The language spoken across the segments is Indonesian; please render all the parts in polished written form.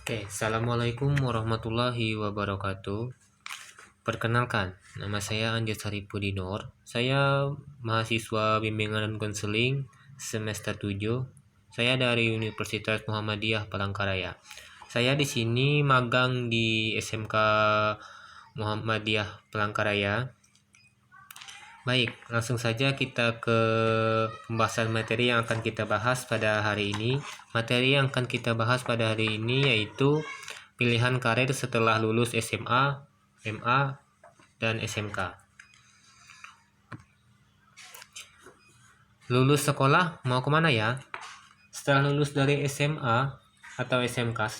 Oke, Assalamualaikum warahmatullahi wabarakatuh. Perkenalkan, nama saya Anjas Saripudi Nur. Saya mahasiswa bimbingan dan konseling semester 7. Saya dari Universitas Muhammadiyah Palangkaraya. Saya di sini magang di SMK Muhammadiyah Palangkaraya. Baik, langsung saja kita ke pembahasan materi yang akan kita bahas pada hari ini. Materi yang akan kita bahas pada hari ini yaitu pilihan karir setelah lulus SMA, MA, dan SMK. Lulus sekolah mau kemana ya? Setelah lulus dari SMA atau SMK,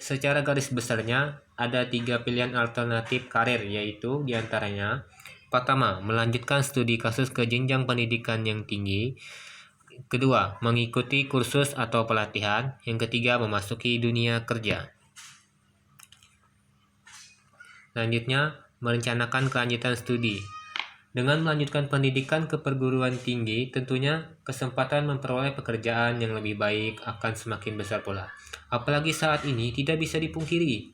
secara garis besarnya ada 3 pilihan alternatif karir, yaitu diantaranya: pertama, melanjutkan studi kasus ke jenjang pendidikan yang tinggi. Kedua, mengikuti kursus atau pelatihan. Yang ketiga, memasuki dunia kerja. Selanjutnya, merencanakan kelanjutan studi. Dengan melanjutkan pendidikan ke perguruan tinggi, tentunya kesempatan memperoleh pekerjaan yang lebih baik akan semakin besar pula. Apalagi saat ini tidak bisa dipungkiri,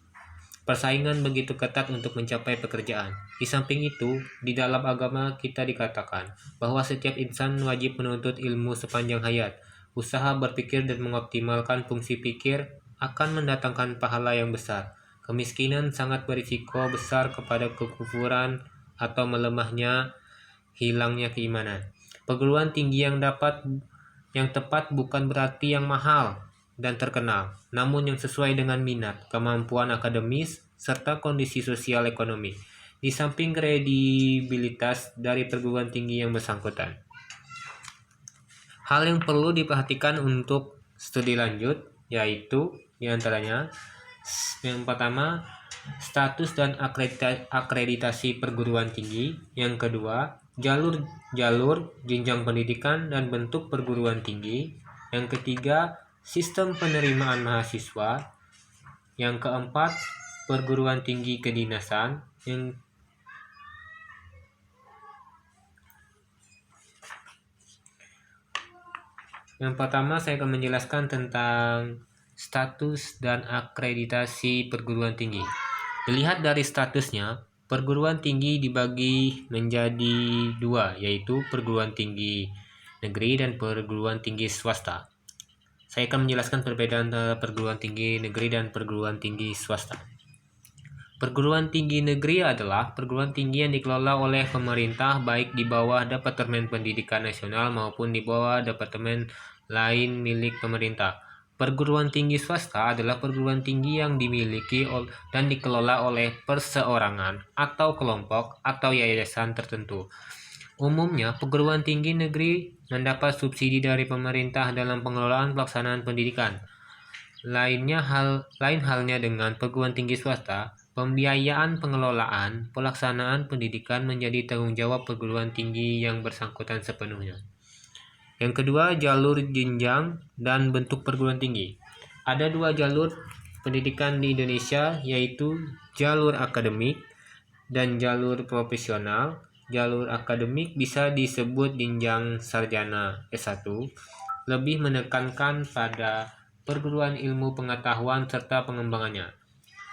persaingan begitu ketat untuk mencapai pekerjaan. Di samping itu, di dalam agama kita dikatakan bahwa setiap insan wajib menuntut ilmu sepanjang hayat. Usaha berpikir dan mengoptimalkan fungsi pikir akan mendatangkan pahala yang besar. Kemiskinan sangat berisiko besar kepada kekufuran atau melemahnya, hilangnya keimanan. Perguruan tinggi yang tepat bukan berarti yang mahal dan terkenal, namun yang sesuai dengan minat, kemampuan akademis, serta kondisi sosial ekonomi, di samping kredibilitas dari perguruan tinggi yang bersangkutan. Hal yang perlu diperhatikan untuk studi lanjut yaitu diantaranya: yang pertama, status dan akreditasi perguruan tinggi. Yang kedua, jalur jenjang pendidikan dan bentuk perguruan tinggi. Yang ketiga, sistem penerimaan mahasiswa. Yang keempat, perguruan tinggi kedinasan. Yang pertama, saya akan menjelaskan tentang status dan akreditasi perguruan tinggi. Dilihat dari statusnya, perguruan tinggi dibagi menjadi dua, yaitu perguruan tinggi negeri dan perguruan tinggi swasta. Saya akan menjelaskan perbedaan antara perguruan tinggi negeri dan perguruan tinggi swasta. Perguruan tinggi negeri adalah perguruan tinggi yang dikelola oleh pemerintah, baik di bawah Departemen Pendidikan Nasional maupun di bawah departemen lain milik pemerintah. Perguruan tinggi swasta adalah perguruan tinggi yang dimiliki dan dikelola oleh perseorangan atau kelompok atau yayasan tertentu. Umumnya, perguruan tinggi negeri mendapat subsidi dari pemerintah dalam pengelolaan pelaksanaan pendidikan. Lain halnya dengan perguruan tinggi swasta, pembiayaan pengelolaan pelaksanaan pendidikan menjadi tanggung jawab perguruan tinggi yang bersangkutan sepenuhnya. Yang kedua, jalur jenjang dan bentuk perguruan tinggi. Ada 2 jalur pendidikan di Indonesia, yaitu jalur akademik dan jalur profesional. Jalur akademik bisa disebut jenjang sarjana S1, lebih menekankan pada perguruan ilmu pengetahuan serta pengembangannya.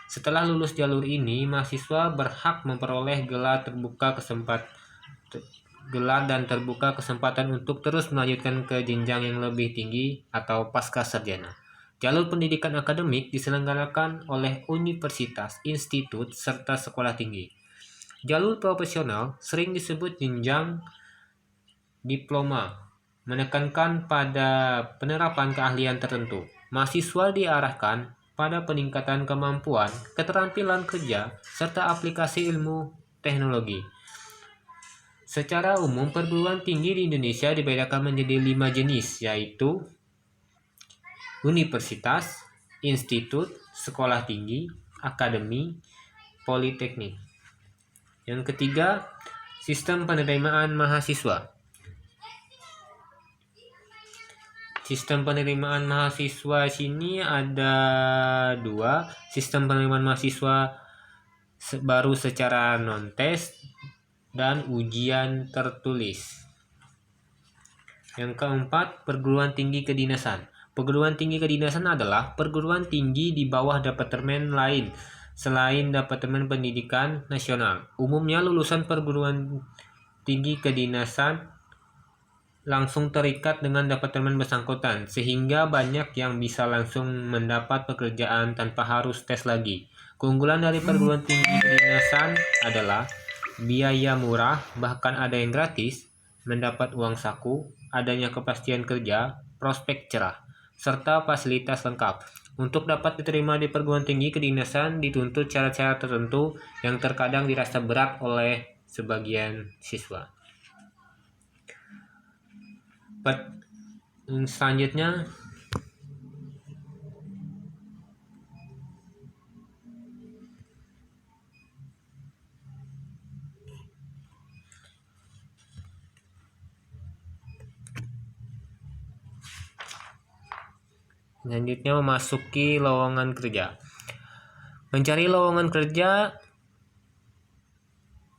Setelah lulus jalur ini, mahasiswa berhak memperoleh gelar dan terbuka kesempatan untuk terus melanjutkan ke jenjang yang lebih tinggi atau pasca sarjana. Jalur pendidikan akademik diselenggarakan oleh universitas, institut, serta sekolah tinggi. Jalur profesional sering disebut jenjang diploma, menekankan pada penerapan keahlian tertentu. Mahasiswa diarahkan pada peningkatan kemampuan, keterampilan kerja, serta aplikasi ilmu teknologi. Secara umum, perguruan tinggi di Indonesia dibedakan menjadi 5 jenis, yaitu universitas, institut, sekolah tinggi, akademi, politeknik. Yang ketiga, sistem penerimaan mahasiswa. Sistem penerimaan mahasiswa sini ada 2. Sistem penerimaan mahasiswa baru secara non-tes dan ujian tertulis. Yang keempat, perguruan tinggi kedinasan. Perguruan tinggi kedinasan adalah perguruan tinggi di bawah departemen lain selain Departemen Pendidikan Nasional. Umumnya lulusan perguruan tinggi kedinasan langsung terikat dengan departemen bersangkutan, sehingga banyak yang bisa langsung mendapat pekerjaan tanpa harus tes lagi. Keunggulan dari perguruan tinggi kedinasan adalah biaya murah, bahkan ada yang gratis, mendapat uang saku, adanya kepastian kerja, prospek cerah, serta fasilitas lengkap. Untuk dapat diterima di perguruan tinggi kedinasan dituntut syarat-syarat tertentu yang terkadang dirasa berat oleh sebagian siswa. Selanjutnya, memasuki lowongan kerja. Mencari lowongan kerja,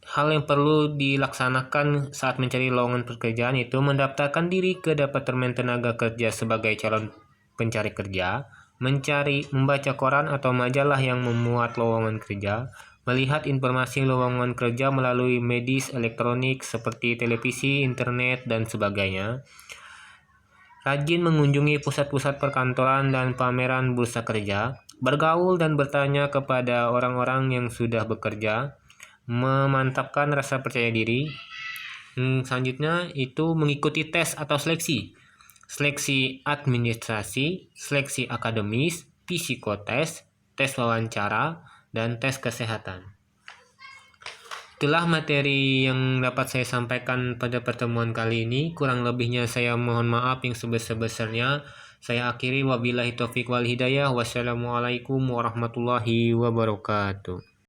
hal yang perlu dilaksanakan saat mencari lowongan pekerjaan itu mendaftarkan diri ke Departemen Tenaga Kerja sebagai calon pencari kerja, membaca koran atau majalah yang memuat lowongan kerja, melihat informasi lowongan kerja melalui media elektronik seperti televisi, internet, dan sebagainya. Rajin mengunjungi pusat-pusat perkantoran dan pameran bursa kerja, bergaul dan bertanya kepada orang-orang yang sudah bekerja, memantapkan rasa percaya diri. Selanjutnya itu mengikuti tes atau seleksi administrasi, seleksi akademis, psikotes, tes wawancara, dan tes kesehatan. Itulah materi yang dapat saya sampaikan pada pertemuan kali ini. Kurang lebihnya saya mohon maaf yang sebesar-besarnya. Saya akhiri, wabillahi taufiq wal hidayah. Wassalamualaikum warahmatullahi wabarakatuh.